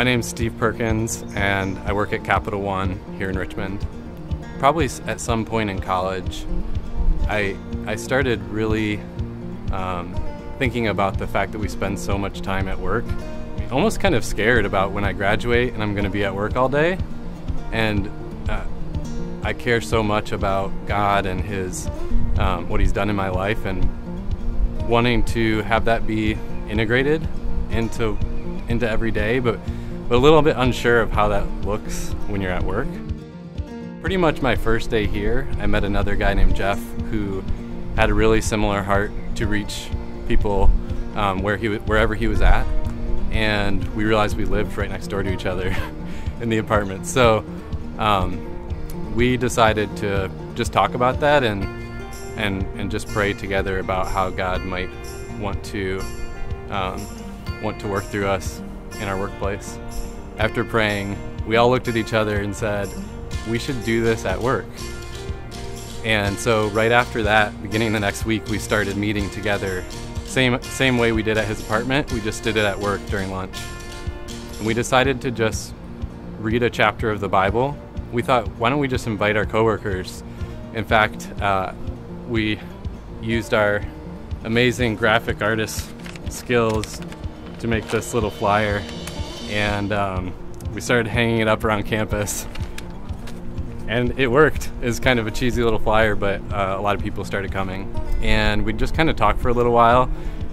My name's Steve Perkins, and I work at Capital One here in Richmond. Probably at some point in college, I started really thinking about the fact that we spend so much time at work. Almost kind of scared about when I graduate and I'm going to be at work all day. And I care so much about God and His what He's done in my life, and wanting to have that be integrated into every day, but a little bit unsure of how that looks when you're at work. Pretty much my first day here, I met another guy named Jeff who had a really similar heart to reach people wherever he was at, and we realized we lived right next door to each other in the apartment. So we decided to just talk about that and just pray together about how God might want to work through us in our workplace. After praying, we all looked at each other and said, we should do this at work. And so right after that, beginning the next week, we started meeting together. Same way we did at his apartment, we just did it at work during lunch. And we decided to just read a chapter of the Bible. We thought, why don't we just invite our coworkers? In fact, we used our amazing graphic artist skills to make this little flyer, and we started hanging it up around campus. And it worked. It's kind of a cheesy little flyer, but a lot of people started coming. And we just kind of talked for a little while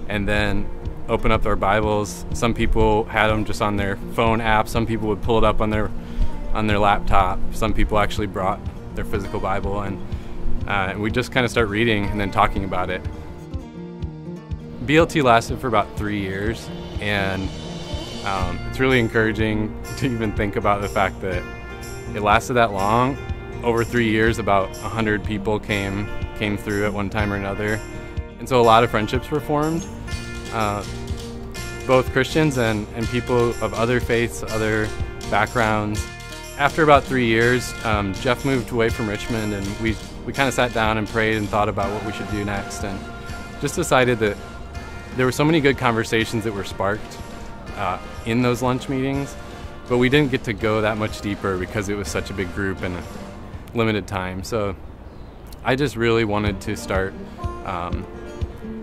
and then open up our Bibles. Some people had them just on their phone app. Some people would pull it up on their laptop. Some people actually brought their physical Bible, and we just kind of start reading and then talking about it. BLT lasted for about 3 years, and it's really encouraging to even think about the fact that it lasted that long. Over 3 years, about 100 people came through at one time or another. And so a lot of friendships were formed, both Christians and people of other faiths, other backgrounds. After about 3 years, Jeff moved away from Richmond, and we kind of sat down and prayed and thought about what we should do next, and just decided that there were so many good conversations that were sparked in those lunch meetings, but we didn't get to go that much deeper because it was such a big group and a limited time. So I just really wanted to start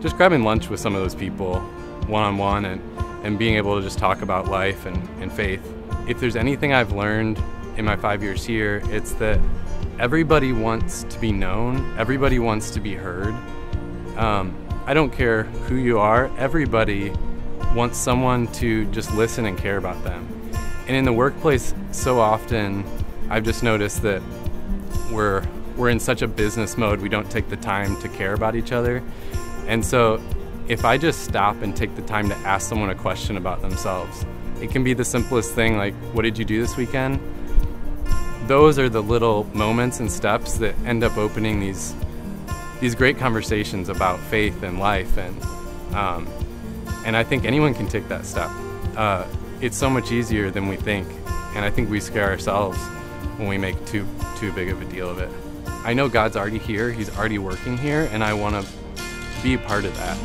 just grabbing lunch with some of those people one-on-one and being able to just talk about life and faith. If there's anything I've learned in my 5 years here, it's that everybody wants to be known, everybody wants to be heard. I don't care who you are, everybody wants someone to just listen and care about them. And in the workplace, so often I've just noticed that we're in such a business mode, we don't take the time to care about each other. And so if I just stop and take the time to ask someone a question about themselves, it can be the simplest thing, like, what did you do this weekend? Those are the little moments and steps that end up opening these great conversations about faith and life, and I think anyone can take that step. It's so much easier than we think, and I think we scare ourselves when we make too big of a deal of it. I know God's already here, He's already working here, and I want to be a part of that.